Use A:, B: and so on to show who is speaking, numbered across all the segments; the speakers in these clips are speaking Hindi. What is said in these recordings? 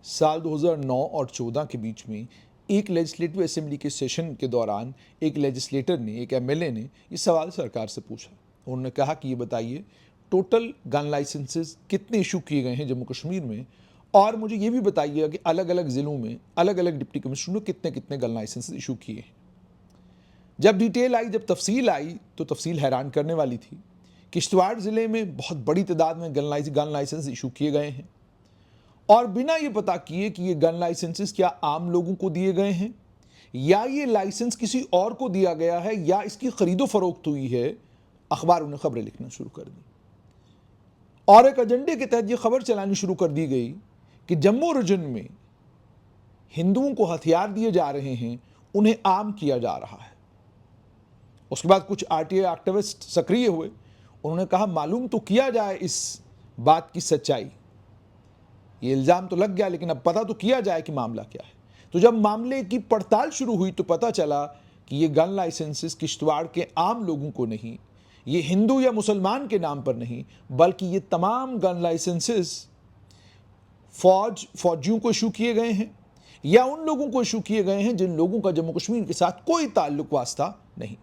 A: साल 2009 और 14 के बीच में एक लेजिस्लेटिव असेंबली के सेशन के दौरान एक लेजिस्लेटर ने, एक एमएलए ने ये सवाल सरकार से पूछा। उन्होंने कहा कि ये बताइए टोटल गन लाइसेंसेस कितने इशू किए गए हैं जम्मू कश्मीर में, और मुझे ये भी बताइएगा कि अलग अलग ज़िलों में अलग अलग डिप्टी कमिश्नर ने कितने कितने गन लाइसेंसेस इशू किए हैं। जब डिटेल आई, जब तफसील आई, तो तफसील हैरान करने वाली थी। किश्तवाड़ ज़िले में बहुत बड़ी तादाद में गन लाइसेंस इशू किए गए हैं, और बिना ये पता किए कि ये गन लाइसेंसेस क्या आम लोगों को दिए गए हैं या ये लाइसेंस किसी और को दिया गया है या इसकी खरीदो फरोख्त हुई है, अखबारों ने खबरें लिखना शुरू कर दी। और एक एजेंडे के तहत ये खबर चलानी शुरू कर दी गई कि जम्मू रीजन में हिंदुओं को हथियार दिए जा रहे हैं, उन्हें आम किया जा रहा है। उसके बाद कुछ आरटीआई एक्टिविस्ट सक्रिय हुए। उन्होंने कहा मालूम तो किया जाए इस बात की सच्चाई। ये इल्ज़ाम तो लग गया, लेकिन अब पता तो किया जाए कि मामला क्या है। तो जब मामले की पड़ताल शुरू हुई तो पता चला कि ये गन लाइसेंसेस किश्तवाड़ के आम लोगों को नहीं, ये हिंदू या मुसलमान के नाम पर नहीं, बल्कि ये तमाम गन लाइसेंसेस फौजियों को इशू किए गए हैं या उन लोगों को इशू किए गए हैं जिन लोगों का जम्मू कश्मीर के साथ कोई ताल्लुक वास्ता नहीं।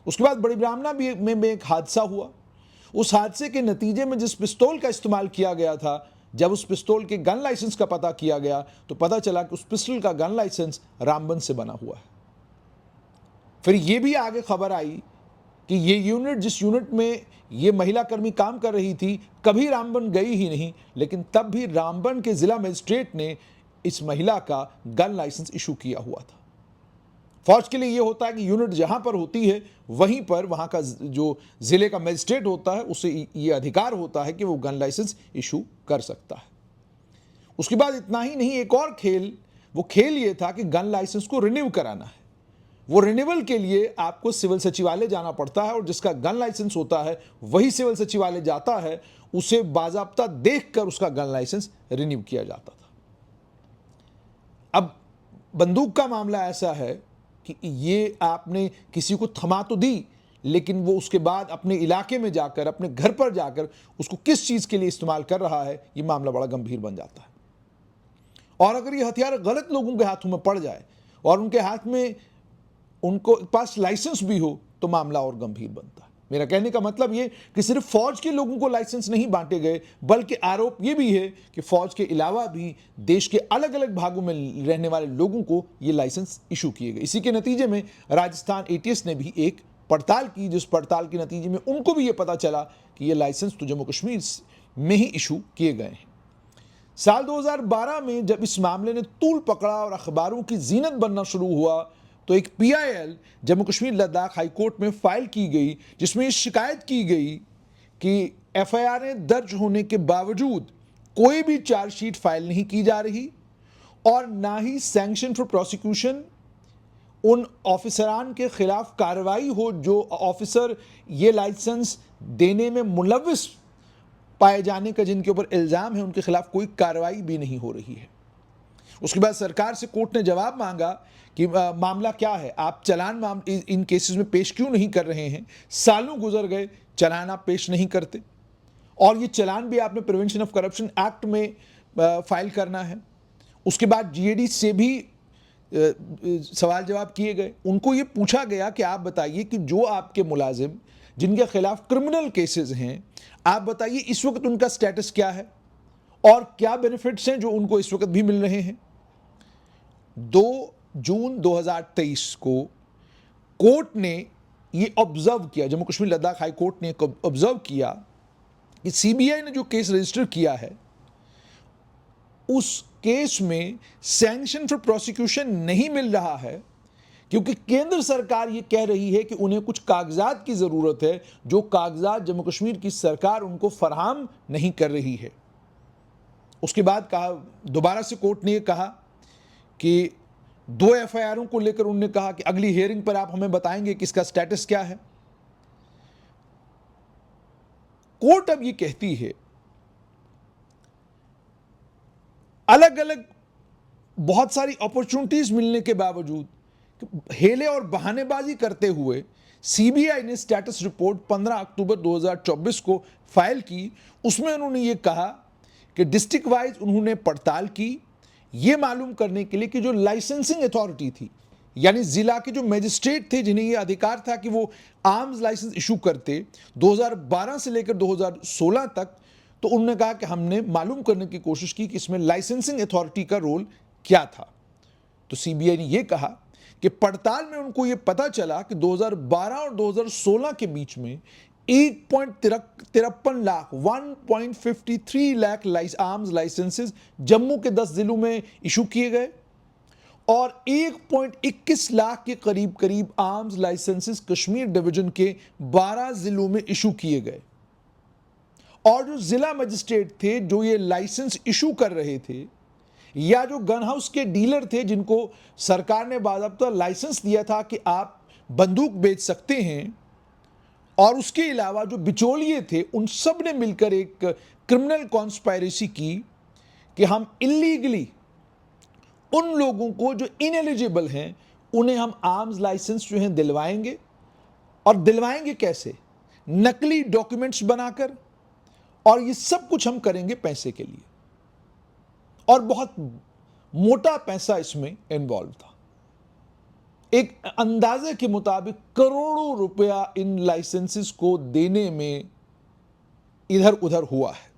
A: उसके बाद बड़ी ब्राह्मणा में एक हादसा हुआ। उस हादसे के नतीजे में जिस पिस्तौल का इस्तेमाल किया गया था, जब उस पिस्तौल के गन लाइसेंस का पता किया गया तो पता चला कि उस पिस्टल का गन लाइसेंस रामबन से बना हुआ है। फिर यह भी आगे खबर आई कि ये यूनिट, जिस यूनिट में ये महिला कर्मी काम कर रही थी, कभी रामबन गई ही नहीं, लेकिन तब भी रामबन के जिला मजिस्ट्रेट ने इस महिला का गन लाइसेंस इशू किया हुआ था। फौज के लिए यह होता है कि यूनिट जहां पर होती है वहीं पर वहां का जो जिले का मजिस्ट्रेट होता है उसे यह अधिकार होता है कि वो गन लाइसेंस इशू कर सकता है। उसके बाद इतना ही नहीं, एक और खेल ये था कि गन लाइसेंस को रिन्यू कराना है। वो रिन्यूअल के लिए आपको सिविल सचिवालय जाना पड़ता है, और जिसका गन लाइसेंस होता है वही सिविल सचिवालय जाता है, उसे बाजाब्ता देखकर उसका गन लाइसेंस रिन्यू किया जाता था। अब बंदूक का मामला ऐसा है कि ये आपने किसी को थमा तो दी, लेकिन वो उसके बाद अपने इलाके में जाकर, अपने घर पर जाकर उसको किस चीज़ के लिए इस्तेमाल कर रहा है, ये मामला बड़ा गंभीर बन जाता है। और अगर ये हथियार गलत लोगों के हाथों में पड़ जाए और उनके हाथ में, उनको पास लाइसेंस भी हो, तो मामला और गंभीर बनता है। मेरा कहने का मतलब ये कि सिर्फ फौज के लोगों को लाइसेंस नहीं बांटे गए, बल्कि आरोप ये भी है कि फौज के अलावा भी देश के अलग अलग भागों में रहने वाले लोगों को ये लाइसेंस इशू किए गए। इसी के नतीजे में राजस्थान एटीएस ने भी एक पड़ताल की, जिस पड़ताल के नतीजे में उनको भी ये पता चला कि ये लाइसेंस तो जम्मू कश्मीर में ही इशू किए गए हैं। साल 2012 में जब इस मामले ने तूल पकड़ा और अखबारों की जीनत बनना शुरू हुआ, तो एक PIL Jammu Kashmir Ladakh high court में फाइल की गई, जिसमें शिकायत की गई कि एफआईआर दर्ज होने के बावजूद कोई भी चार्जशीट फाइल नहीं की जा रही और ना ही सैंक्शन फॉर प्रोसिक्यूशन उन ऑफिसरान के खिलाफ कार्रवाई हो जो ऑफिसर ये लाइसेंस देने में मुलव्विस पाए जाने का जिनके ऊपर इल्ज़ाम है, उनके खिलाफ कोई कार्रवाई भी नहीं हो रही है। उसके बाद सरकार से कोर्ट ने जवाब मांगा कि मामला क्या है, आप चालान इन केसेस में पेश क्यों नहीं कर रहे हैं। सालों गुजर गए, चालान आप पेश नहीं करते, और ये चालान भी आपने प्रिवेंशन ऑफ करप्शन एक्ट में फाइल करना है। उसके बाद जीएडी से भी सवाल जवाब किए गए। उनको ये पूछा गया कि आप बताइए कि जो आपके मुलाजिम जिनके खिलाफ क्रिमिनल केसेस हैं, आप बताइए इस वक्त उनका स्टेटस क्या है और क्या बेनिफिट्स हैं जो उनको इस वक्त भी मिल रहे हैं। 2 जून 2023 को कोर्ट ने ये ऑब्जर्व किया, जम्मू कश्मीर लद्दाख हाई कोर्ट ने ऑब्जर्व किया कि सीबीआई ने जो केस रजिस्टर किया है उस केस में सैंक्शन फॉर प्रोसिक्यूशन नहीं मिल रहा है, क्योंकि केंद्र सरकार ये कह रही है कि उन्हें कुछ कागजात की ज़रूरत है, जो कागजात जम्मू कश्मीर की सरकार उनको फराहम नहीं कर रही है। उसके बाद दोबारा से कोर्ट ने यह कहा कि 2 एफआईआरों को लेकर उन्होंने कहा कि अगली हियरिंग पर आप हमें बताएंगे कि इसका स्टेटस क्या है। कोर्ट अब ये कहती है, अलग अलग बहुत सारी अपॉर्चुनिटीज मिलने के बावजूद हेले और बहानेबाजी करते हुए सीबीआई ने स्टेटस रिपोर्ट 15 अक्टूबर 2024 को फाइल की। उसमें उन्होंने ये कहा कि डिस्ट्रिक्ट वाइज उन्होंने पड़ताल की, ये मालूम करने के लिए कि जो लाइसेंसिंग अथॉरिटी थी, यानी जिला के जो मजिस्ट्रेट थे जिन्हें ये अधिकार था कि वो आर्म्स लाइसेंस इशू करते 2012 से लेकर 2016 तक, तो उन्होंने कहा कि हमने मालूम करने की कोशिश की कि इसमें लाइसेंसिंग अथॉरिटी का रोल क्या था। तो सीबीआई ने यह कहा कि पड़ताल में उनको यह पता चला कि 2012 और 2016 के बीच में 1.53 लाख 1.53 लाख आर्म्स लाइसेंसेस जम्मू के 10 जिलों में इशू किए गए और 1.21 लाख के करीब करीब आर्म्स लाइसेंसेस कश्मीर डिवीजन के 12 जिलों में इशू किए गए। और जो जिला मजिस्ट्रेट थे जो ये लाइसेंस इशू कर रहे थे, या जो गन हाउस के डीलर थे जिनको सरकार ने बाकायदा लाइसेंस दिया था कि आप बंदूक बेच सकते हैं, और उसके अलावा जो बिचौलिए थे, उन सब ने मिलकर एक क्रिमिनल कॉन्स्पायरेसी की कि हम इलीगली उन लोगों को जो इनएलिजिबल हैं उन्हें हम आर्म्स लाइसेंस जो हैं दिलवाएंगे। और दिलवाएंगे कैसे? नकली डॉक्यूमेंट्स बनाकर, और ये सब कुछ हम करेंगे पैसे के लिए। और बहुत मोटा पैसा इसमें इन्वॉल्व था। एक अंदाजे के मुताबिक करोड़ों रुपया इन लाइसेंसेस को देने में इधर उधर हुआ है।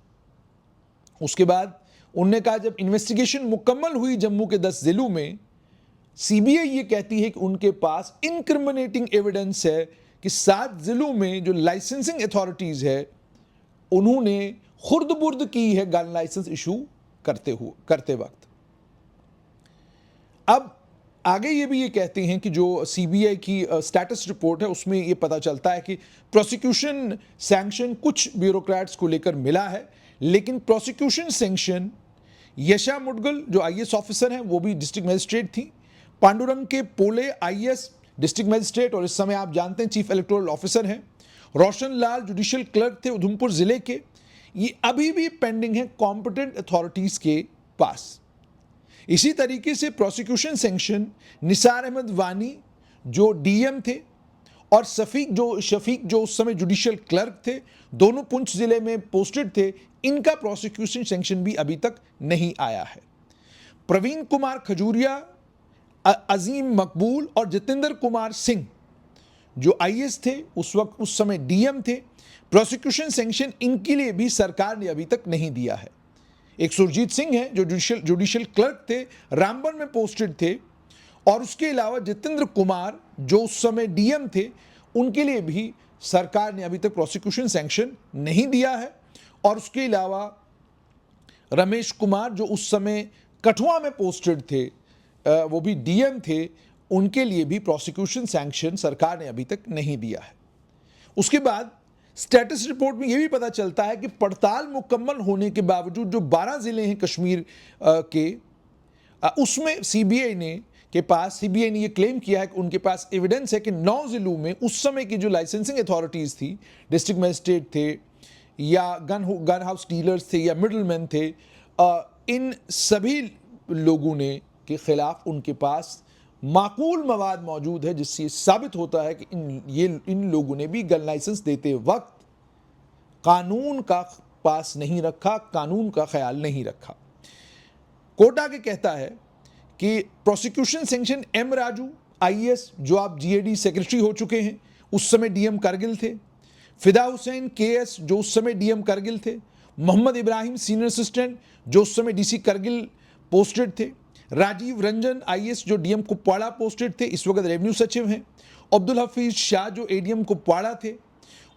A: उसके बाद उन्होंने कहा जब इन्वेस्टिगेशन मुकम्मल हुई जम्मू के 10 जिलों में, सीबीआई ये कहती है कि उनके पास इनक्रिमिनेटिंग एविडेंस है कि 7 जिलों में जो लाइसेंसिंग अथॉरिटीज है उन्होंने खुर्द-बुर्द की है गन लाइसेंस इशू करते वक्त। अब आगे ये भी ये कहते हैं कि जो सीबीआई की स्टेटस रिपोर्ट है उसमें ये पता चलता है कि प्रोसिक्यूशन सैंक्शन कुछ ब्यूरोक्रेट्स को लेकर मिला है, लेकिन प्रोसिक्यूशन सैंक्शन यशा मुडगल जो आईएएस ऑफिसर हैं वो भी डिस्ट्रिक्ट मजिस्ट्रेट थी, पांडुरंग के पोले आईएएस डिस्ट्रिक्ट मजिस्ट्रेट और इस समय आप जानते हैं चीफ इलेक्टोरल ऑफिसर हैं, रोशन लाल जुडिशियल क्लर्क थे उधमपुर जिले के, ये अभी भी पेंडिंग है कॉम्पिटेंट अथॉरिटीज के पास। इसी तरीके से प्रोसिक्यूशन सैंक्शन निसार अहमद वानी जो डीएम थे और शफीक जो उस समय जुडिशियल क्लर्क थे, दोनों पुंछ जिले में पोस्टेड थे, इनका प्रोसिक्यूशन सैंक्शन भी अभी तक नहीं आया है। प्रवीण कुमार खजूरिया, अजीम मकबूल और जितेंद्र कुमार सिंह जो आईएएस थे उस समय डीएम थे, प्रोसिक्यूशन सैंक्शन इनके लिए भी सरकार ने अभी तक नहीं दिया है। एक सुरजीत सिंह है जो जुडिशियल क्लर्क थे, रामबन में पोस्टेड थे, और उसके अलावा जितेंद्र कुमार जो उस समय डीएम थे, उनके लिए भी सरकार ने अभी तक प्रोसिक्यूशन सैंक्शन नहीं दिया है। और उसके अलावा रमेश कुमार जो उस समय कठुआ में पोस्टेड थे, वो भी डीएम थे, उनके लिए भी प्रोसिक्यूशन सैंक्शन सरकार ने अभी तक नहीं दिया है। उसके बाद स्टेटस रिपोर्ट में यह भी पता चलता है कि पड़ताल मुकम्मल होने के बावजूद जो 12 जिले हैं कश्मीर के, उसमें सीबीआई ने यह क्लेम किया है कि उनके पास एविडेंस है कि 9 जिलों में उस समय की जो लाइसेंसिंग अथॉरिटीज थी, डिस्ट्रिक्ट मजिस्ट्रेट थे या गन हाउस डीलर्स थे या मिडलमैन थे, इन सभी लोगों ने के खिलाफ उनके पास माकूल मवाद मौजूद है, जिससे साबित होता है कि इन लोगों ने भी गन लाइसेंस देते वक्त कानून का पास नहीं रखा, कानून का ख्याल नहीं रखा। कोर्ट आगे कहता है कि prosecution sanction M Raju IAS जो आप जीएडी सेक्रेटरी हो चुके हैं, उस समय डीएम करगिल थे, फिदा हुसैन केएस जो उस समय डीएम करगिल थे, मोहम्मद इब्राहिम सीनियर असिस्टेंट जो उस समय डीसी करगिल पोस्टेड थे, राजीव रंजन आईएएस जो डीएम कुपवाड़ा पोस्टेड थे, इस वक्त रेवेन्यू सचिव हैं, अब्दुल हफीज शाह जो एडीएम कुपवाड़ा थे,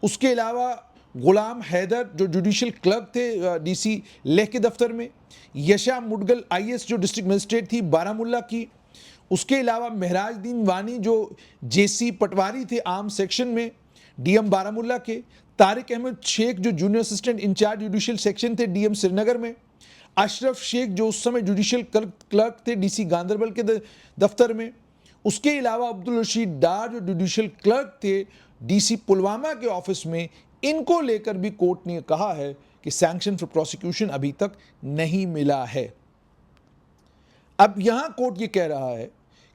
A: उसके अलावा गुलाम हैदर जो जुडिशियल क्लर्क थे डीसी लेह के दफ्तर में, यशा मुडगल आईएएस जो डिस्ट्रिक्ट मजिस्ट्रेट थी बारामुल्ला की, उसके अलावा महराजदीन वानी जो जेसी पटवारी थे आर्म सेक्शन में डीएम बारामुल्ला के, तारिक अहमद शेख जो junior assistant incharge judicial section थे डीएम श्रीनगर में, अशरफ शेख जो उस समय जुडिशियल क्लर्क थे डीसी गांधरबल के दफ्तर में, उसके अलावा अब्दुल रशीद डार जो जुडिशियल क्लर्क थे डीसी पुलवामा के ऑफिस में, इनको लेकर भी कोर्ट ने कहा है कि सैंक्शन फॉर प्रोसिक्यूशन अभी तक नहीं मिला है। अब यहां कोर्ट ये कह रहा है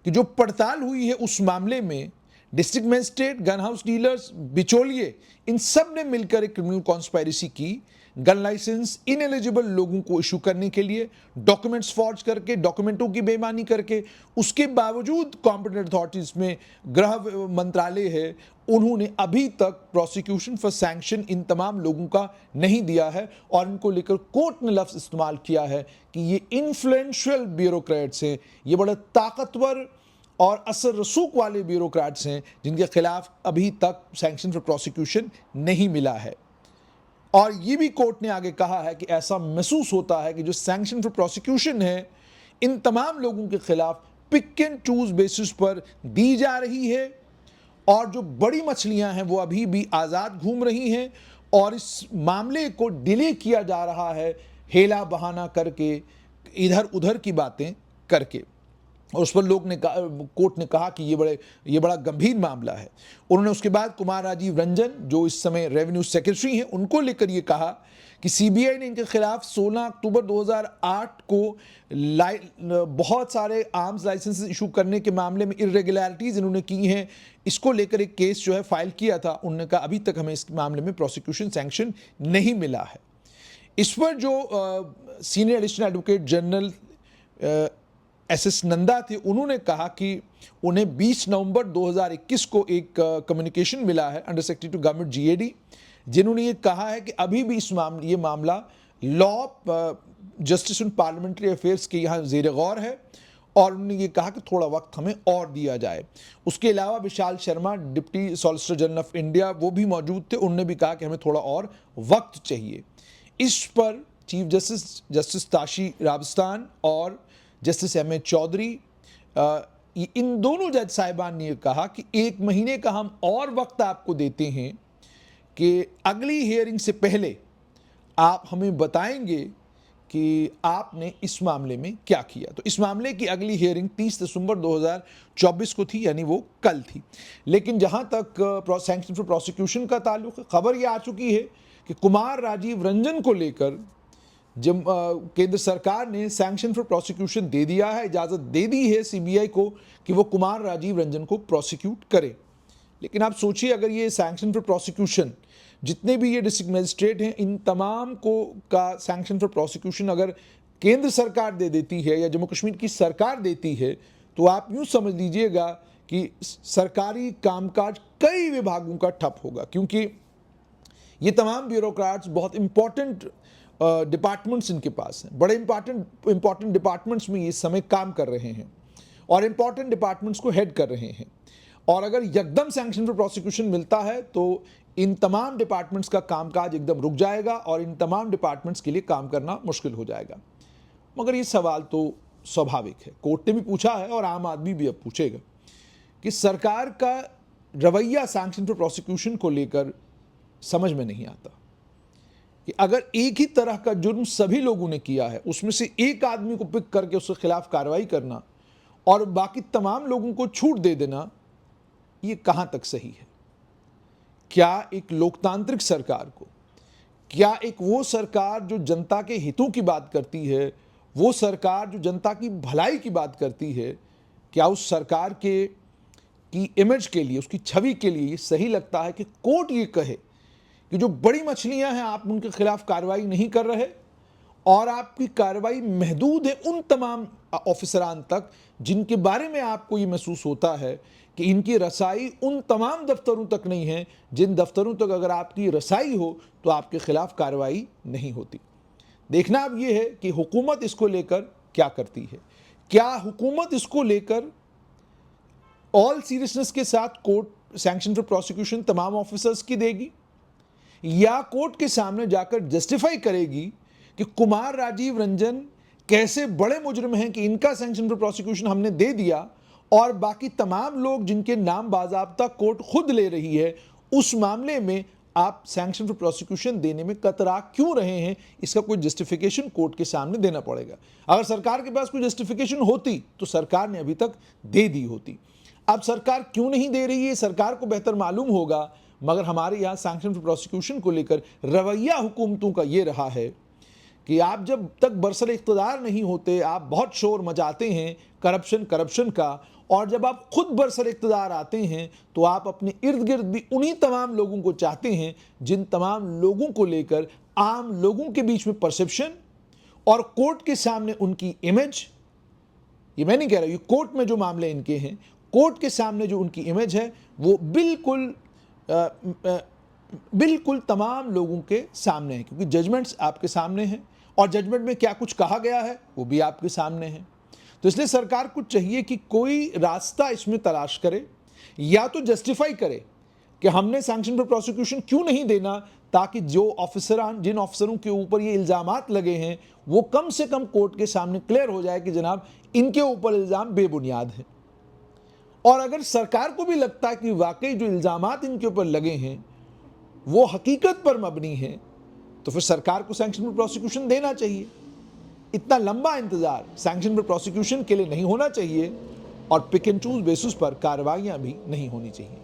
A: कि जो पड़ताल हुई है उस मामले में district magistrate, gun house dealers, बिचौलिए, इन सब ने मिलकर एक क्रिमिनल कॉन्स्पायरेसी की, गन लाइसेंस इनएलिजिबल लोगों को इशू करने के लिए, डॉक्यूमेंट्स फॉर्ज करके, डॉक्यूमेंटों की बेईमानी करके, उसके बावजूद कॉम्पिटेंट अथॉरिटीज में गृह मंत्रालय है, उन्होंने अभी तक प्रोसिक्यूशन फॉर सैंक्शन इन तमाम लोगों का नहीं दिया है और इनको लेकर कोर्ट ने लफ्ज इस्तेमाल किया है कि ये इन्फ्लुएंशियल ब्यूरोक्रेट्स हैं, ये बड़े ताकतवर और असर रसूख वाले ब्यूरोक्रेट्स हैं जिनके खिलाफ अभी तक सैंक्शन फॉर प्रोसिक्यूशन नहीं मिला है। और ये भी कोर्ट ने आगे कहा है कि ऐसा महसूस होता है कि जो सैंक्शन फॉर प्रोसिक्यूशन है इन तमाम लोगों के खिलाफ पिक एंड चूज बेसिस पर दी जा रही है और जो बड़ी मछलियां हैं वो अभी भी आज़ाद घूम रही हैं और इस मामले को डिले किया जा रहा है हेला बहाना करके, इधर उधर की बातें करके। और उस पर कोर्ट ने कहा कि ये बड़ा गंभीर मामला है। उन्होंने उसके बाद कुमार राजीव रंजन जो इस समय रेवेन्यू सेक्रेटरी हैं उनको लेकर ये कहा कि सीबीआई ने इनके खिलाफ 16 अक्टूबर 2008 को बहुत सारे आर्म्स लाइसेंस इशू करने के मामले में इरेगुलरिटीज इन्होंने की हैं, इसको लेकर एक केस जो है फाइल किया था। उन्होंने कहा अभी तक हमें इस मामले में प्रोसिक्यूशन सैंक्शन नहीं मिला है। इस पर जो senior additional advocate general SS Nanda थे, उन्होंने कहा कि उन्हें 20 नवंबर 2021 को एक कम्युनिकेशन मिला है under secretary to government GAD, जिन्होंने ये कहा है कि अभी भी ये मामला law justice and parliamentary affairs के यहाँ ज़ेर गौर है और उन्होंने ये कहा कि थोड़ा वक्त हमें और दिया जाए। उसके अलावा Vishal Sharma deputy solicitor general of India वो भी मौजूद थे, उन्होंने भी कहा कि हमें थोड़ा और वक्त चाहिए। इस पर चीफ जस्टिस ताशी राबस्तान और जस्टिस एम ए चौधरी इन दोनों जज साहिबान ने कहा कि 1 महीने का हम और वक्त आपको देते हैं कि अगली हियरिंग से पहले आप हमें बताएंगे कि आपने इस मामले में क्या किया। तो इस मामले की अगली हियरिंग 30 दिसंबर 2024 को थी, यानी वो कल थी। लेकिन जहां तक सैंक्शन फॉर प्रोसिक्यूशन का ताल्लुक है, खबर ये आ चुकी है कि कुमार राजीव रंजन को लेकर जब केंद्र सरकार ने सैंक्शन फॉर प्रोसिक्यूशन दे दिया है, इजाज़त दे दी है सीबीआई को कि वो कुमार राजीव रंजन को प्रोसिक्यूट करे। लेकिन आप सोचिए, अगर ये सैंक्शन फॉर प्रोसिक्यूशन जितने भी ये डिस्ट्रिक्ट मजिस्ट्रेट हैं इन तमाम को का सैंक्शन फॉर प्रोसिक्यूशन अगर केंद्र सरकार दे देती है या जम्मू कश्मीर की सरकार देती है, तो आप यूँ समझ लीजिएगा कि सरकारी कामकाज कई विभागों का ठप होगा, क्योंकि ये तमाम ब्यूरोक्रेट्स बहुत इंपॉर्टेंट डिपार्टमेंट्स इनके पास हैं, बड़े इंपॉर्टेंट डिपार्टमेंट्स में ये समय काम कर रहे हैं और इंपॉर्टेंट डिपार्टमेंट्स को हेड कर रहे हैं। और अगर एकदम सैंक्शन फॉर प्रोसिक्यूशन मिलता है तो इन तमाम डिपार्टमेंट्स का कामकाज एकदम रुक जाएगा और इन तमाम डिपार्टमेंट्स के लिए काम करना मुश्किल हो जाएगा। मगर ये सवाल तो स्वाभाविक है, कोर्ट ने भी पूछा है और आम आदमी भी अब पूछेगा कि सरकार का रवैया सैंक्शन फॉर प्रोसिक्यूशन को लेकर समझ में नहीं आता कि अगर एक ही तरह का जुर्म सभी लोगों ने किया है, उसमें से एक आदमी को पिक करके उसके खिलाफ कार्रवाई करना और बाकी तमाम लोगों को छूट दे देना, ये कहां तक सही है? क्या एक लोकतांत्रिक सरकार को, क्या एक वो सरकार जो जनता के हितों की बात करती है, वो सरकार जो जनता की भलाई की बात करती है, क्या उस सरकार की इमेज के लिए, उसकी छवि के लिए ये सही लगता है कि कोर्ट ये कहे कि जो बड़ी मछलियां हैं आप उनके खिलाफ कार्रवाई नहीं कर रहे और आपकी कार्रवाई महदूद है उन तमाम ऑफिसरान तक जिनके बारे में आपको ये महसूस होता है कि इनकी रसाई उन तमाम दफ्तरों तक नहीं है जिन दफ्तरों तक अगर आपकी रसाई हो तो आपके खिलाफ कार्रवाई नहीं होती। देखना अब ये है कि हुकूमत इसको लेकर क्या करती है। क्या हुकूमत इसको लेकर ऑल सीरियसनेस के साथ कोर्ट सैंक्शन फॉर प्रोसिक्यूशन तमाम ऑफिसर्स की देगी या कोर्ट के सामने जाकर जस्टिफाई करेगी कि कुमार राजीव रंजन कैसे बड़े मुजरिम हैं कि इनका सैंक्शन फॉर प्रोसिक्यूशन हमने दे दिया और बाकी तमाम लोग जिनके नाम बाज़ाब्ता कोर्ट खुद ले रही है उस मामले में आप सैंक्शन फॉर प्रोसिक्यूशन देने में कतरा क्यों रहे हैं? इसका कोई जस्टिफिकेशन कोर्ट के सामने देना पड़ेगा। अगर सरकार के पास कोई जस्टिफिकेशन होती तो सरकार ने अभी तक दे दी होती। अब सरकार क्यों नहीं दे रही है, सरकार को बेहतर मालूम होगा, मगर हमारे यहाँ सैंक्शन फॉर प्रोसिक्यूशन को लेकर रवैया हुकूमतों का ये रहा है कि आप जब तक बरसर इख्तिदार नहीं होते आप बहुत शोर मचाते हैं करप्शन का, और जब आप खुद बरसर इख्तिदार आते हैं तो आप अपने इर्द गिर्द भी उन्हीं तमाम लोगों को चाहते हैं जिन तमाम लोगों को लेकर आम लोगों के बीच में परसेप्शन और कोर्ट के सामने उनकी इमेज, ये मैं नहीं कह रहा, ये कोर्ट में जो मामले इनके हैं, कोर्ट के सामने जो उनकी इमेज है वो बिल्कुल तमाम लोगों के सामने है, क्योंकि जजमेंट्स आपके सामने हैं और जजमेंट में क्या कुछ कहा गया है वो भी आपके सामने है। तो इसलिए सरकार को चाहिए कि कोई रास्ता इसमें तलाश करे, या तो जस्टिफाई करे कि हमने सैंक्शन फॉर प्रोसिक्यूशन क्यों नहीं देना, ताकि जिन ऑफिसरों के ऊपर ये इल्जामात लगे हैं वो कम से कम कोर्ट के सामने क्लियर हो जाए कि जनाब इनके ऊपर इल्जाम बेबुनियाद है। और अगर सरकार को भी लगता है कि वाकई जो इल्जामात इनके ऊपर लगे हैं वो हकीकत पर मबनी है, तो फिर सरकार को सैंक्शन फॉर प्रोसिक्यूशन देना चाहिए। इतना लंबा इंतजार सैंक्शन फॉर प्रोसिक्यूशन के लिए नहीं होना चाहिए और पिक एंड चूज बेसिस पर कार्रवाइयां भी नहीं होनी चाहिए।